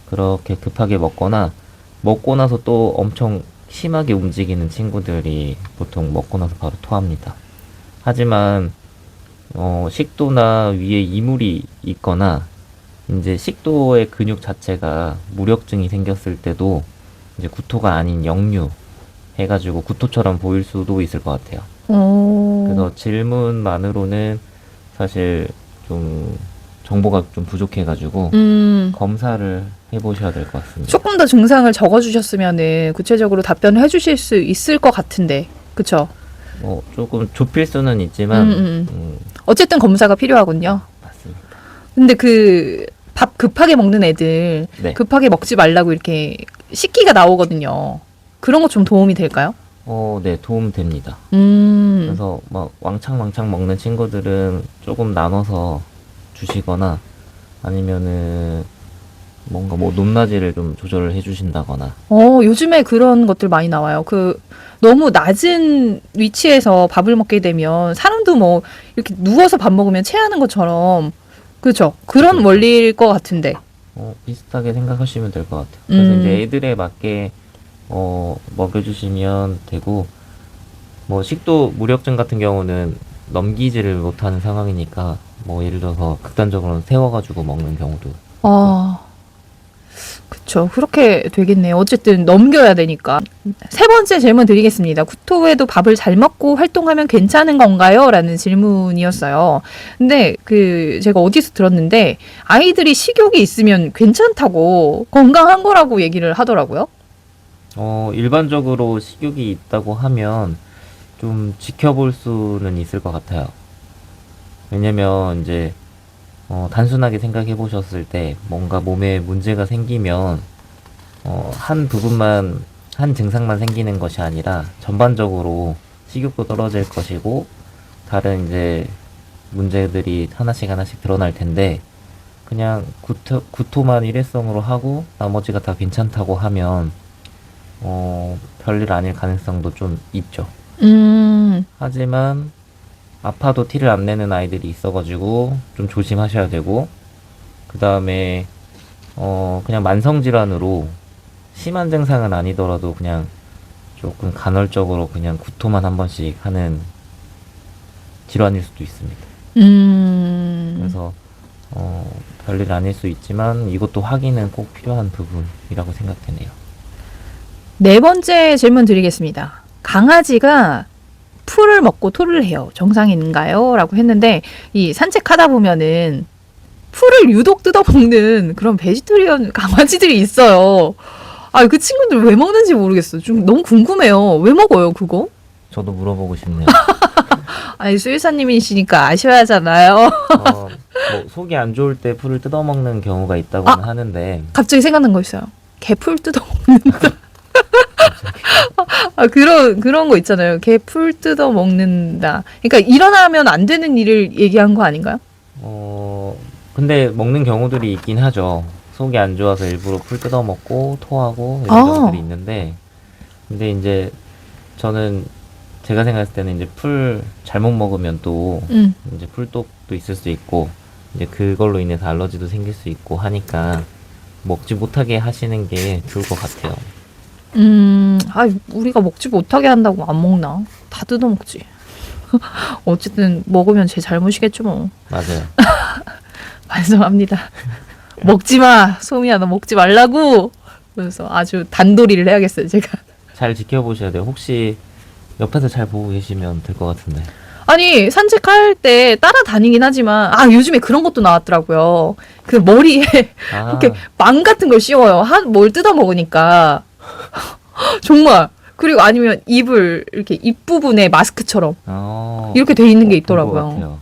그렇게 급하게 먹거나 먹고 나서 또 엄청 심하게 움직이는 친구들이 보통 먹고 나서 바로 토합니다. 하지만 식도나 위에 이물이 있거나 이제 식도의 근육 자체가 무력증이 생겼을 때도 이제 구토가 아닌 역류 해가지고 구토처럼 보일 수도 있을 것 같아요. 그래서 질문만으로는 사실 좀 정보가 좀 부족해가지고 검사를 해보셔야 될 것 같습니다. 조금 더 증상을 적어주셨으면 구체적으로 답변을 해주실 수 있을 것 같은데, 그쵸? 조금 좁힐 수는 있지만 어쨌든 검사가 필요하군요. 맞습니다. 근데 그 밥 급하게 먹는 애들 네. 급하게 먹지 말라고 이렇게 식기가 나오거든요. 그런 거 좀 도움이 될까요? 네, 도움 됩니다. 음, 그래서 막 왕창 먹는 친구들은 조금 나눠서 주시거나 아니면은 뭔가 뭐 높낮이를 좀 조절을 해주신다거나. 요즘에 그런 것들 많이 나와요. 너무 낮은 위치에서 밥을 먹게 되면 사람도 뭐 이렇게 누워서 밥 먹으면 체하는 것처럼 그렇죠. 그런 그렇죠. 원리일 것 같은데. 비슷하게 생각하시면 될 것 같아요. 그래서 이제 애들에 맞게 먹여주시면 되고, 뭐 식도 무력증 같은 경우는 넘기지를 못하는 상황이니까 뭐 예를 들어서 극단적으로 세워가지고 먹는 경우도. 그쵸. 그렇게 되겠네요. 어쨌든 넘겨야 되니까. 세 번째 질문 드리겠습니다. 구토 후에도 밥을 잘 먹고 활동하면 괜찮은 건가요? 라는 질문이었어요. 근데 제가 어디서 들었는데 아이들이 식욕이 있으면 괜찮다고 건강한 거라고 얘기를 하더라고요. 일반적으로 식욕이 있다고 하면 좀 지켜볼 수는 있을 것 같아요. 왜냐면 이제 단순하게 생각해 보셨을 때 뭔가 몸에 문제가 생기면 한 부분만, 한 증상만 생기는 것이 아니라 전반적으로 식욕도 떨어질 것이고 다른 이제 문제들이 하나씩 드러날 텐데, 그냥 구토만 일회성으로 하고 나머지가 다 괜찮다고 하면 별일 아닐 가능성도 좀 있죠. 하지만 아파도 티를 안 내는 아이들이 있어가지고 좀 조심하셔야 되고, 그 다음에 그냥 만성질환으로 심한 증상은 아니더라도 그냥 조금 간헐적으로 그냥 구토만 한 번씩 하는 질환일 수도 있습니다. 그래서 별일 아닐 수 있지만 이것도 확인은 꼭 필요한 부분이라고 생각되네요. 네 번째 질문 드리겠습니다. 강아지가 풀을 먹고 토를 해요. 정상인가요? 라고 했는데 이 산책하다 보면은 풀을 유독 뜯어먹는 그런 베지테리언 강아지들이 있어요. 아, 그 친구들 왜 먹는지 모르겠어요. 좀 너무 궁금해요. 왜 먹어요, 그거? 저도 물어보고 싶네요. 아니, 수의사님이시니까 아셔야 하잖아요. 뭐 속이 안 좋을 때 풀을 뜯어먹는 경우가 있다고는 하는데 갑자기 생각난 거 있어요. 개풀 뜯어먹는다. 아, 그런 거 있잖아요. 개풀 뜯어먹는다. 그러니까 일어나면 안 되는 일을 얘기한 거 아닌가요? 근데 먹는 경우들이 있긴 하죠. 속이 안 좋아서 일부러 풀 뜯어먹고 토하고 이런 아. 경우들이 있는데, 근데 이제 저는 제가 생각했을 때는 이제 풀 잘못 먹으면 또 이제 풀독도 있을 수 있고 이제 그걸로 인해서 알러지도 생길 수 있고 하니까 먹지 못하게 하시는 게 좋을 것 같아요. 아, 우리가 먹지 못하게 한다고 안 먹나? 다 뜯어먹지. 어쨌든 먹으면 제 잘못이겠죠, 뭐. 맞아요. 반성합니다. 먹지 마, 소미야, 너 먹지 말라고. 그래서 아주 단도리를 해야겠어요, 제가. 잘 지켜보셔야 돼요. 혹시 옆에서 잘 보고 계시면 될 것 같은데. 아니, 산책할 때 따라다니긴 하지만, 아, 요즘에 그런 것도 나왔더라고요. 그 머리에 아, 이렇게 망 같은 걸 씌워요. 뭘 뜯어 먹으니까. 정말. 그리고 아니면 입을 이렇게 입 부분에 마스크처럼 이렇게 돼 있는 게 본것 있더라고요. 같아요.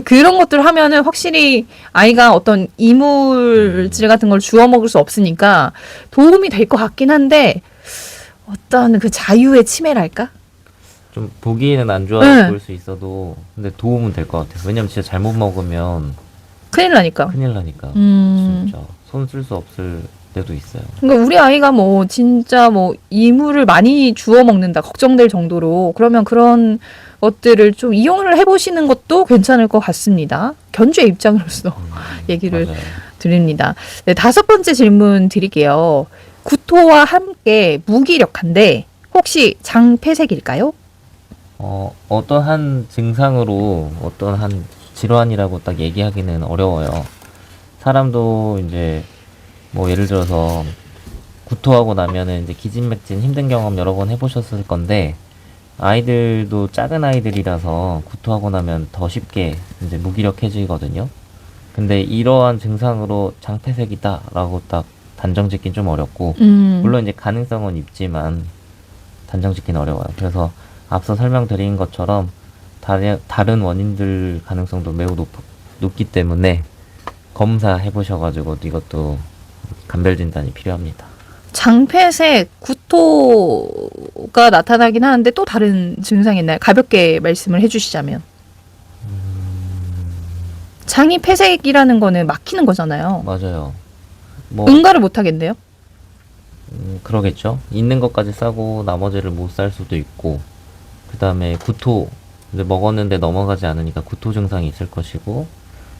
그런 것들 하면은 확실히 아이가 어떤 이물질 같은 걸 주워 먹을 수 없으니까 도움이 될 것 같긴 한데 어떤 그 자유의 침해랄까? 좀 보기에는 안 좋아 네. 보일 수 있어도 근데 도움은 될 것 같아요. 왜냐면 진짜 잘못 먹으면 큰일 나니까. 큰일 나니까. 음. 진짜 손 쓸 수 없을 때도 있어요. 그러니까 우리 아이가 뭐 진짜 뭐 이물을 많이 주워 먹는다 걱정될 정도로 그러면 그런 것들을 좀 이용을 해보시는 것도 괜찮을 것 같습니다. 견주의 입장으로서 얘기를 맞아요. 드립니다. 네, 5번째 질문 드릴게요. 구토와 함께 무기력한데 혹시 장폐색일까요? 어떠한 증상으로 어떠한 질환이라고 딱 얘기하기는 어려워요. 사람도 이제 뭐 예를 들어서 구토하고 나면은 이제 기진맥진 힘든 경험 여러 번 해보셨을 건데 아이들도 작은 아이들이라서 구토하고 나면 더 쉽게 이제 무기력해지거든요. 근데 이러한 증상으로 장폐색이다라고 딱 단정짓긴 좀 어렵고 물론 이제 가능성은 있지만 단정짓기는 어려워요. 그래서 앞서 설명드린 것처럼 다른 원인들 가능성도 매우 높기 때문에 검사해 보셔가지고 이것도 감별 진단이 필요합니다. 장폐색, 구토가 나타나긴 하는데 또 다른 증상이 있나요? 가볍게 말씀을 해주시자면. 장이 폐색이라는 거는 막히는 거잖아요. 맞아요. 뭐 응가를 못 하겠네요. 그러겠죠. 있는 것까지 싸고 나머지를 못 쌀 수도 있고 그 다음에 구토 이제 먹었는데 넘어가지 않으니까 구토 증상이 있을 것이고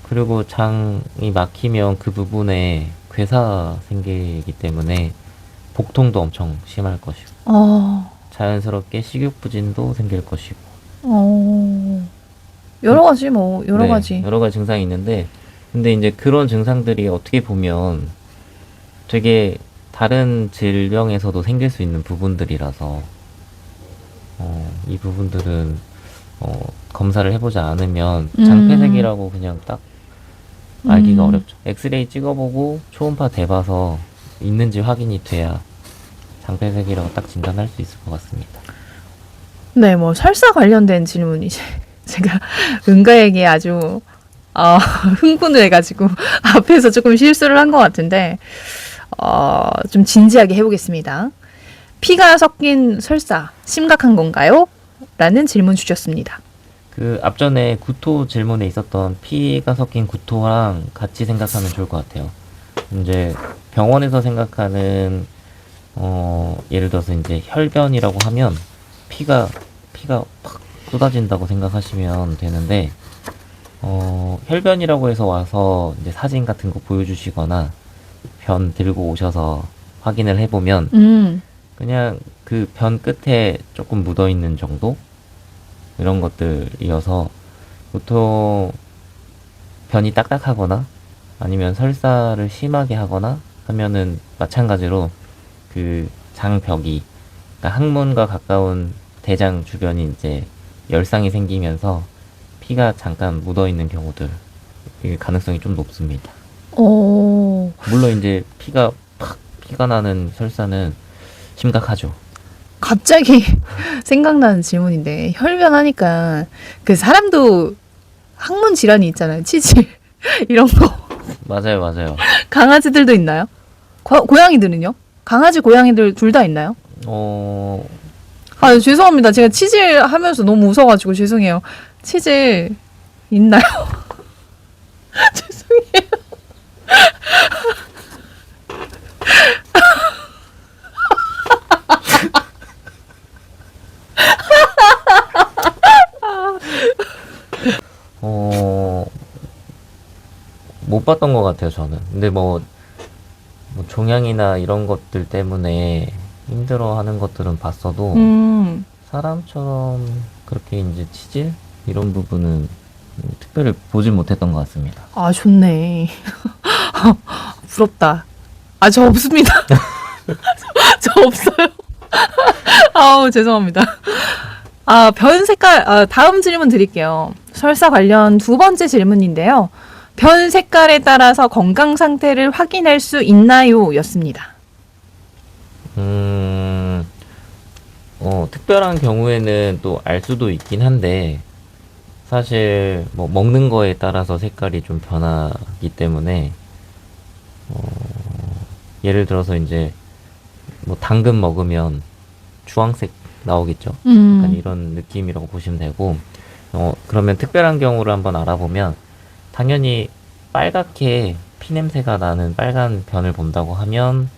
그리고 장이 막히면 그 부분에 괴사 생기기 때문에 복통도 엄청 심할 것이고 자연스럽게 식욕부진도 생길 것이고 여러 가지 여러 네, 가지. 여러 가지 증상이 있는데 근데 이제 그런 증상들이 어떻게 보면 되게 다른 질병에서도 생길 수 있는 부분들이라서 이 부분들은 검사를 해보지 않으면 장폐색이라고 그냥 딱 알기가 어렵죠. 엑스레이 찍어보고 초음파 대봐서 있는지 확인이 돼야 장폐색이라고 딱 진단할 수 있을 것 같습니다. 네, 뭐 설사 관련된 질문이 제가 응가에게 아주 흥분을 해가지고 앞에서 조금 실수를 한 것 같은데 좀 진지하게 해보겠습니다. 피가 섞인 설사 심각한 건가요? 라는 질문 주셨습니다. 그 앞전에 구토 질문에 있었던 피가 섞인 구토랑 같이 생각하면 좋을 것 같아요. 이제 병원에서 생각하는 예를 들어서 이제 혈변이라고 하면 피가 팍 쏟아진다고 생각하시면 되는데 혈변이라고 해서 와서 이제 사진 같은 거 보여주시거나 변 들고 오셔서 확인을 해보면 그냥 그 변 끝에 조금 묻어 있는 정도 이런 것들이어서 보통 변이 딱딱하거나 아니면 설사를 심하게 하거나 하면은 마찬가지로 그 장벽이 그러니까 항문과 가까운 대장 주변이 이제 열상이 생기면서 피가 잠깐 묻어 있는 경우들 이 가능성이 좀 높습니다. 오, 물론 이제 피가 나는 설사는 심각하죠. 갑자기 생각나는 질문인데, 혈변하니까, 그 사람도 항문 질환이 있잖아요. 치질. 이런 거. 맞아요, 맞아요. 강아지들도 있나요? 고양이들은요? 강아지, 고양이들 둘 다 있나요? 어, 아, 죄송합니다. 제가 치질 하면서 너무 웃어가지고 죄송해요. 치질 있나요? 죄송해요. 어, 못 봤던 것 같아요, 저는. 근데 뭐 종양이나 이런 것들 때문에 힘들어하는 것들은 봤어도 사람처럼 그렇게 이제 치질 이런 부분은 특별히 보질 못했던 것 같습니다. 아, 좋네. 부럽다. 아, 저 없습니다. 저 없어요. 아우, 죄송합니다. 아, 변 색깔, 다음 질문 드릴게요. 설사 관련 두 번째 질문인데요. 변 색깔에 따라서 건강 상태를 확인할 수 있나요? 였습니다. 특별한 경우에는 또 알 수도 있긴 한데, 사실 뭐 먹는 거에 따라서 색깔이 좀 변하기 때문에, 예를 들어서 이제 뭐 당근 먹으면 주황색 나오겠죠. 약간 이런 느낌이라고 보시면 되고, 그러면 특별한 경우를 한번 알아보면, 당연히 빨갛게 피냄새가 나는 빨간 변을 본다고 하면,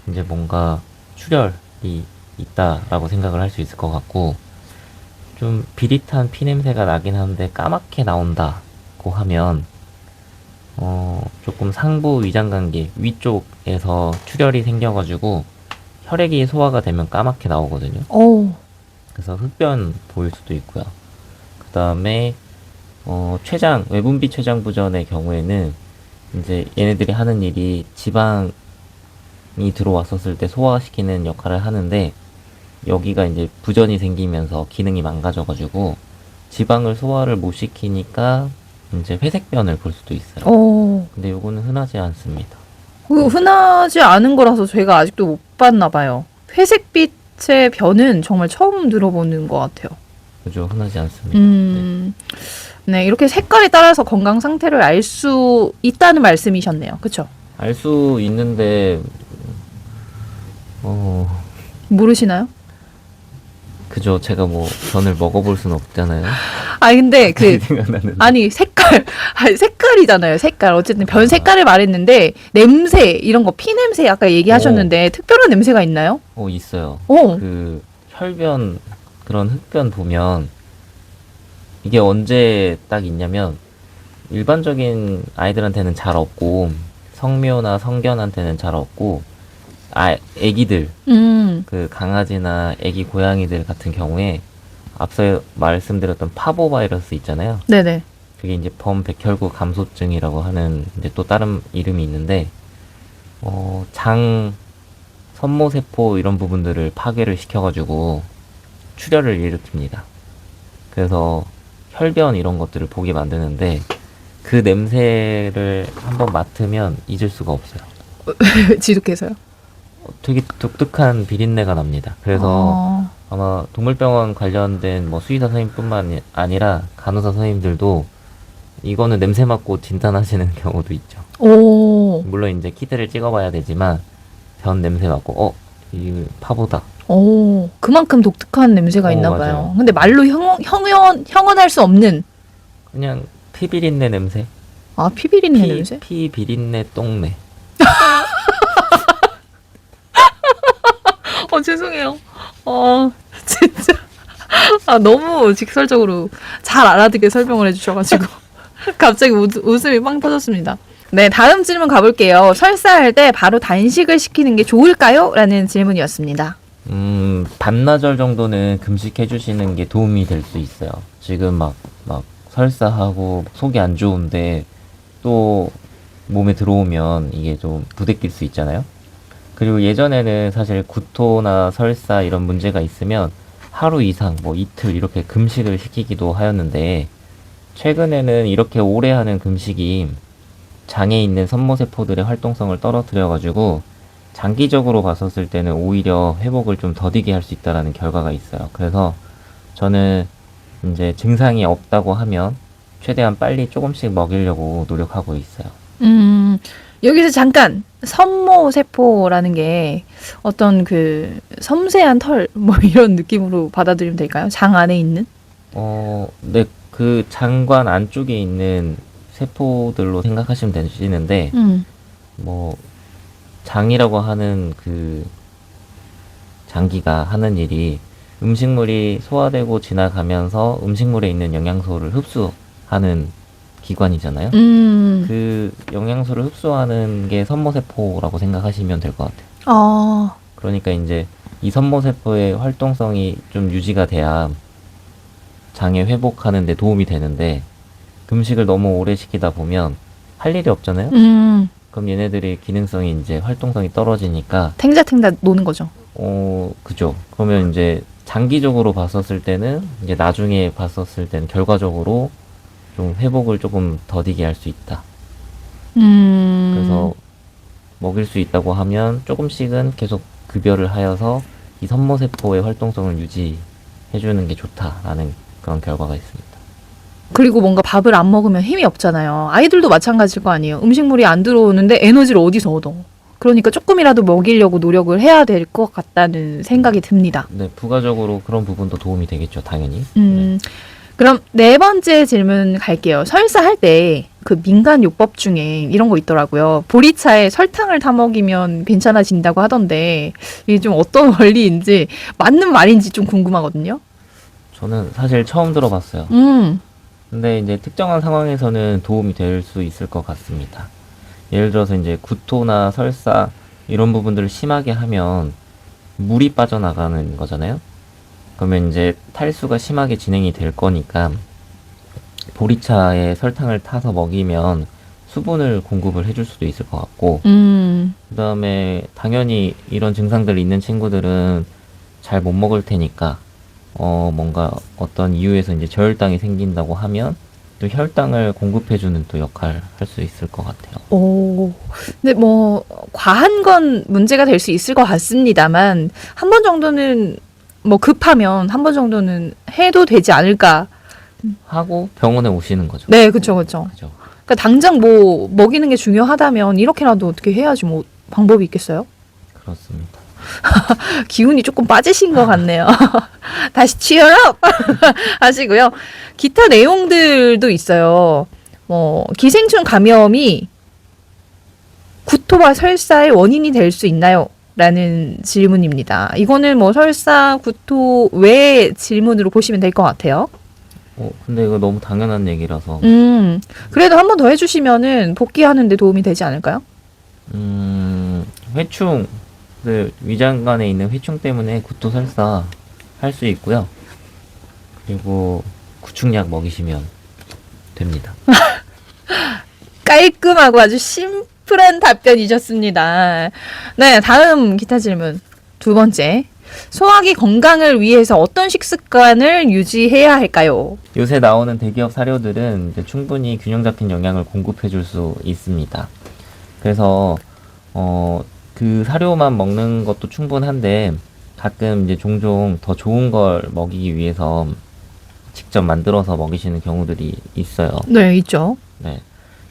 이제 뭔가 출혈이 있다라고 생각을 할 수 있을 것 같고, 좀 비릿한 피냄새가 나긴 하는데 까맣게 나온다고 하면, 조금 상부 위장관계 위쪽에서 출혈이 생겨가지고 혈액이 소화가 되면 까맣게 나오거든요. 오, 그래서 흑변 보일 수도 있고요. 그 다음에 외분비 췌장 부전의 경우에는 이제 얘네들이 하는 일이 지방이 들어왔었을 때 소화시키는 역할을 하는데, 여기가 이제 부전이 생기면서 기능이 망가져가지고 지방을 소화를 못 시키니까 이제 회색변을 볼 수도 있어요. 오. 근데 요거는 흔하지 않습니다. 흔하지 않은 거라서 저희가 아직도 못 봤나 봐요. 회색빛의 변은 정말 처음 들어보는 것 같아요. 그죠? 흔하지 않습니다. 네, 이렇게 색깔에 따라서 건강 상태를 알 수 있다는 말씀이셨네요. 그쵸? 알 수 있는데, 모르시나요? 그죠? 제가 뭐 변을 먹어볼 수는 없잖아요. 아니, 근데 생각나는데. 아니, 색깔이잖아요. 색깔. 어쨌든 변 색깔을 말했는데, 냄새, 이런 거, 피 냄새 아까 얘기하셨는데, 특별한 냄새가 있나요? 있어요. 어. 그 혈변, 그런 흑변 보면 이게 언제 딱 있냐면, 일반적인 아이들한테는 잘 없고 성묘나 성견한테는 잘 없고, 애기들, 그 강아지나 애기 고양이들 같은 경우에 앞서 말씀드렸던 파보 바이러스 있잖아요. 네네. 그게 이제 범백혈구 감소증이라고 하는 이제 또 다른 이름이 있는데, 장 선모세포 이런 부분들을 파괴를 시켜가지고 출혈을 일으킵니다. 그래서 혈변 이런 것들을 보게 만드는데, 그 냄새를 한번 맡으면 잊을 수가 없어요. 지독해서요? 되게 독특한 비린내가 납니다. 그래서 아마 동물병원 관련된 뭐 수의사 선생님뿐만 아니라 간호사 선생님들도 이거는 냄새 맡고 진단하시는 경우도 있죠. 오. 물론 이제 키트를 찍어봐야 되지만 변 냄새 맡고 이 파보다. 오, 그만큼 독특한 냄새가 있나 맞아요. 봐요. 근데 말로 형언할 수 없는, 그냥 피 비린내 냄새. 아, 피 비린내 냄새? 피 비린내 똥내. 죄송해요. 진짜. 너무 직설적으로 잘 알아듣게 설명을 해주셔가지고. 갑자기 웃음이 빵 터졌습니다. 네, 다음 질문 가볼게요. 설사할 때 바로 단식을 시키는 게 좋을까요? 라는 질문이었습니다. 반나절 정도는 금식해 주시는 게 도움이 될 수 있어요. 지금 막 설사하고 속이 안 좋은데 또 몸에 들어오면 이게 좀 부대낄 수 있잖아요. 그리고 예전에는 사실 구토나 설사 이런 문제가 있으면 하루 이상, 뭐 이틀 이렇게 금식을 시키기도 하였는데, 최근에는 이렇게 오래 하는 금식이 장에 있는 선모세포들의 활동성을 떨어뜨려가지고 장기적으로 봤었을 때는 오히려 회복을 좀 더디게 할 수 있다라는 결과가 있어요. 그래서 저는 이제 증상이 없다고 하면 최대한 빨리 조금씩 먹이려고 노력하고 있어요. 여기서 잠깐 섬모세포라는 게 어떤 그 섬세한 털 뭐 이런 느낌으로 받아들이면 될까요? 장 안에 있는? 네, 그 장관 안쪽에 있는 세포들로 생각하시면 되시는데, 음. 뭐, 장이라고 하는 그 장기가 하는 일이 음식물이 소화되고 지나가면서 음식물에 있는 영양소를 흡수하는 기관이잖아요. 그 영양소를 흡수하는 게 섬모세포라고 생각하시면 될 것 같아요. 아, 그러니까 이제 이 섬모세포의 활동성이 좀 유지가 돼야 장에 회복하는 데 도움이 되는데 금식을 너무 오래 시키다 보면 할 일이 없잖아요. 그럼 얘네들의 기능성이 이제 활동성이 떨어지니까 탱자탱자 노는 거죠. 그죠. 그러면 이제 장기적으로 봤었을 때는 이제 나중에 봤었을 때는 결과적으로 좀 회복을 조금 더디게 할 수 있다. 그래서 먹일 수 있다고 하면 조금씩은 계속 급여를 하여서 이 섬모세포의 활동성을 유지해주는 게 좋다라는 그런 결과가 있습니다. 그리고 뭔가 밥을 안 먹으면 힘이 없잖아요. 아이들도 마찬가지일 거 아니에요. 음식물이 안 들어오는데 에너지를 어디서 얻어? 그러니까 조금이라도 먹이려고 노력을 해야 될 것 같다는 생각이 듭니다. 네, 부가적으로 그런 부분도 도움이 되겠죠, 당연히. 그럼 네 번째 질문 갈게요. 설사할 때 그 민간 요법 중에 이런 거 있더라고요. 보리차에 설탕을 타 먹이면 괜찮아진다고 하던데 이게 좀 어떤 원리인지 맞는 말인지 좀 궁금하거든요. 저는 사실 처음 들어봤어요. 근데 이제 특정한 상황에서는 도움이 될 수 있을 것 같습니다. 예를 들어서 이제 구토나 설사 이런 부분들을 심하게 하면 물이 빠져나가는 거잖아요. 그러면 이제 탈수가 심하게 진행이 될 거니까 보리차에 설탕을 타서 먹이면 수분을 공급을 해줄 수도 있을 것 같고, 그 다음에 당연히 이런 증상들이 있는 친구들은 잘 못 먹을 테니까 뭔가 어떤 이유에서 이제 저혈당이 생긴다고 하면 또 혈당을 공급해주는 또 역할을 할 수 있을 것 같아요. 오, 근데 뭐 과한 건 문제가 될 수 있을 것 같습니다만 한 번 정도는 뭐 급하면 한 번 정도는 해도 되지 않을까. 하고 병원에 오시는 거죠. 네, 그렇죠, 그렇죠. 그죠. 그러니까 당장 뭐 먹이는 게 중요하다면 이렇게라도 어떻게 해야지 뭐 방법이 있겠어요? 그렇습니다. 기운이 조금 빠지신 것 같네요. 다시 취업 하시고요. 기타 내용들도 있어요. 뭐 기생충 감염이 구토와 설사의 원인이 될 수 있나요? 라는 질문입니다. 이거는 뭐 설사, 구토 외의 질문으로 보시면 될 것 같아요. 근데 이거 너무 당연한 얘기라서. 그래도 한 번 더 해주시면은 복귀하는 데 도움이 되지 않을까요? 회충, 위장관에 있는 회충 때문에 구토 설사 할 수 있고요. 그리고 구충약 먹이시면 됩니다. 깔끔하고 아주 심플한 답변이셨습니다. 네, 다음 기타 질문. 두 번째. 소화기 건강을 위해서 어떤 식습관을 유지해야 할까요? 요새 나오는 대기업 사료들은 이제 충분히 균형 잡힌 영양을 공급해 줄 수 있습니다. 그래서 그 사료만 먹는 것도 충분한데 가끔 이제 종종 더 좋은 걸 먹이기 위해서 직접 만들어서 먹이시는 경우들이 있어요. 네, 있죠. 네.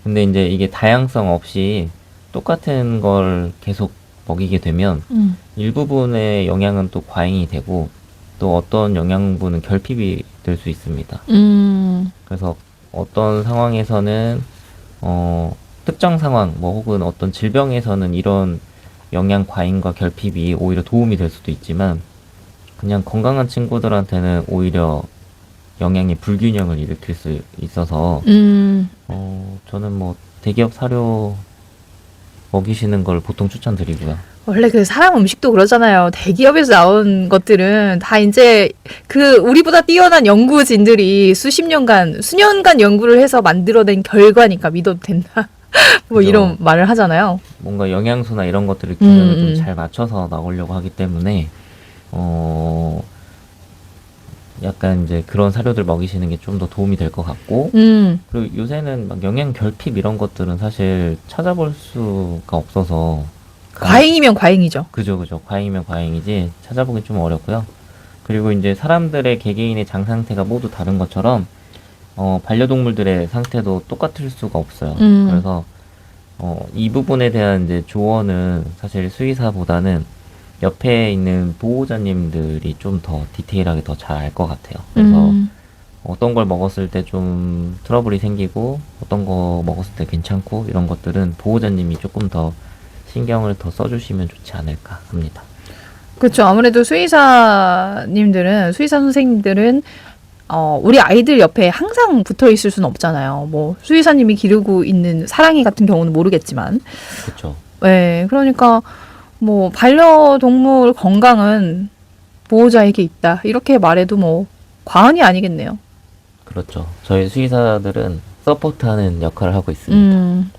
근데 이제 이게 다양성 없이 똑같은 걸 계속 먹이게 되면 일부분의 영양은 또 과잉이 되고 또 어떤 영양분은 결핍이 될 수 있습니다. 그래서 어떤 상황에서는 특정 상황 뭐 혹은 어떤 질병에서는 이런 영양 과잉과 결핍이 오히려 도움이 될 수도 있지만 그냥 건강한 친구들한테는 오히려 영양의 불균형을 일으킬 수 있어서 저는 뭐 대기업 사료 먹이시는 걸 보통 추천드리고요. 원래 그 사람 음식도 그러잖아요. 대기업에서 나온 것들은 다 이제 그 우리보다 뛰어난 연구진들이 수년간 연구를 해서 만들어낸 결과니까 믿어도 된다. 뭐 그죠. 이런 말을 하잖아요. 뭔가 영양소나 이런 것들을 균형을 좀 잘 맞춰서 나오려고 하기 때문에 약간 이제 그런 사료들 먹이시는 게 좀 더 도움이 될 것 같고, 그리고 요새는 막 영양 결핍 이런 것들은 사실 찾아볼 수가 없어서 과잉이면 과잉이죠. 그죠, 그죠. 과잉이면 과잉이지 찾아보기 좀 어렵고요. 그리고 이제 사람들의 개개인의 장 상태가 모두 다른 것처럼 반려동물들의 상태도 똑같을 수가 없어요. 그래서 이 부분에 대한 이제 조언은 사실 수의사보다는 옆에 있는 보호자님들이 좀 더 디테일하게 더 잘 알 것 같아요. 그래서 어떤 걸 먹었을 때 좀 트러블이 생기고 어떤 거 먹었을 때 괜찮고 이런 것들은 보호자님이 조금 더 신경을 더 써주시면 좋지 않을까 합니다. 그렇죠. 아무래도 수의사 선생님들은 우리 아이들 옆에 항상 붙어 있을 수는 없잖아요. 뭐 수의사님이 기르고 있는 사랑이 같은 경우는 모르겠지만, 그렇죠. 네, 그러니까 뭐 반려동물 건강은 보호자에게 있다 이렇게 말해도 뭐 과언이 아니겠네요. 그렇죠. 저희 수의사들은 서포트하는 역할을 하고 있습니다.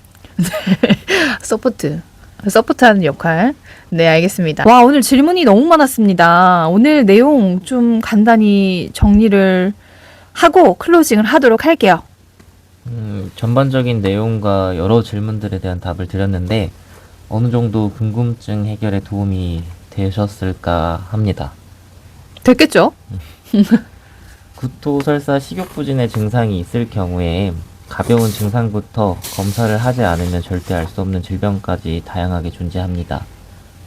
서포트하는 역할. 네, 알겠습니다. 와, 오늘 질문이 너무 많았습니다. 오늘 내용 좀 간단히 정리를 하고 클로징을 하도록 할게요. 전반적인 내용과 여러 질문들에 대한 답을 드렸는데 어느 정도 궁금증 해결에 도움이 되셨을까 합니다. 됐겠죠? 구토설사 식욕부진의 증상이 있을 경우에 가벼운 증상부터 검사를 하지 않으면 절대 알 수 없는 질병까지 다양하게 존재합니다.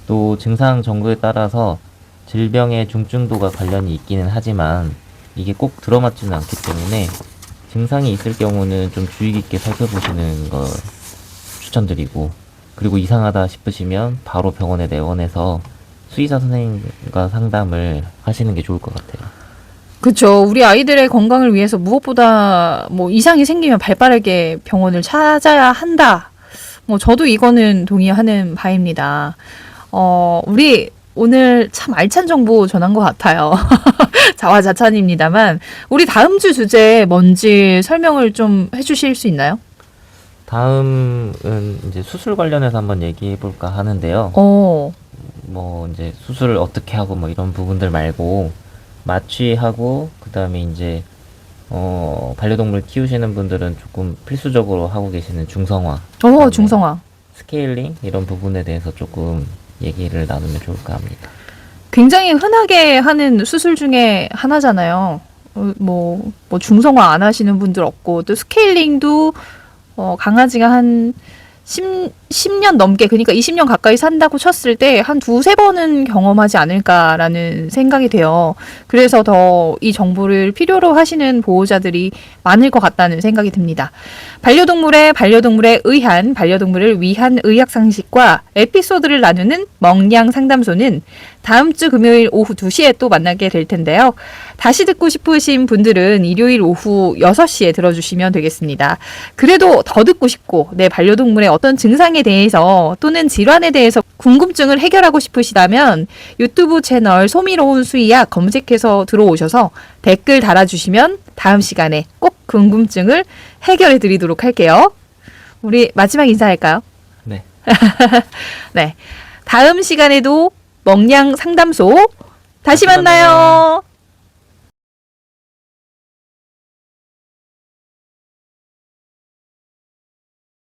또 증상 정도에 따라서 질병의 중증도가 관련이 있기는 하지만 이게 꼭 들어맞지는 않기 때문에 증상이 있을 경우는 좀 주의 깊게 살펴보시는 걸 추천드리고, 그리고 이상하다 싶으시면 바로 병원에 내원해서 수의사 선생님과 상담을 하시는 게 좋을 것 같아요. 그렇죠. 우리 아이들의 건강을 위해서 무엇보다 뭐 이상이 생기면 발빠르게 병원을 찾아야 한다. 뭐 저도 이거는 동의하는 바입니다. 우리 오늘 참 알찬 정보 전한 것 같아요. 자화자찬입니다만 우리 다음 주 주제 뭔지 설명을 좀 해주실 수 있나요? 다음은 이제 수술 관련해서 한번 얘기해 볼까 하는데요. 뭐 이제 수술을 어떻게 하고 뭐 이런 부분들 말고 마취하고 그다음에 이제 반려동물 키우시는 분들은 조금 필수적으로 하고 계시는 중성화, 그다음에 중성화. 스케일링 이런 부분에 대해서 조금 얘기를 나누면 좋을까 합니다. 굉장히 흔하게 하는 수술 중에 하나잖아요. 뭐 중성화 안 하시는 분들 없고, 또 스케일링도 강아지가 한 10년 넘게, 그러니까 20년 가까이 산다고 쳤을 때 한 두세 번은 경험하지 않을까라는 생각이 돼요. 그래서 더 이 정보를 필요로 하시는 보호자들이 많을 것 같다는 생각이 듭니다. 반려동물에 의한, 반려동물을 위한 의학상식과 에피소드를 나누는 멍냥 상담소는 다음 주 금요일 오후 2시에 또 만나게 될 텐데요. 다시 듣고 싶으신 분들은 일요일 오후 6시에 들어주시면 되겠습니다. 그래도 더 듣고 싶고 내 반려동물의 어떤 증상에 대해서 또는 질환에 대해서 궁금증을 해결하고 싶으시다면 유튜브 채널 소미로운 수의학 검색해서 들어오셔서 댓글 달아주시면 다음 시간에 꼭 궁금증을 해결해 드리도록 할게요. 우리 마지막 인사할까요? 네. 네. 다음 시간에도 멍냥 상담소 다시 만나요.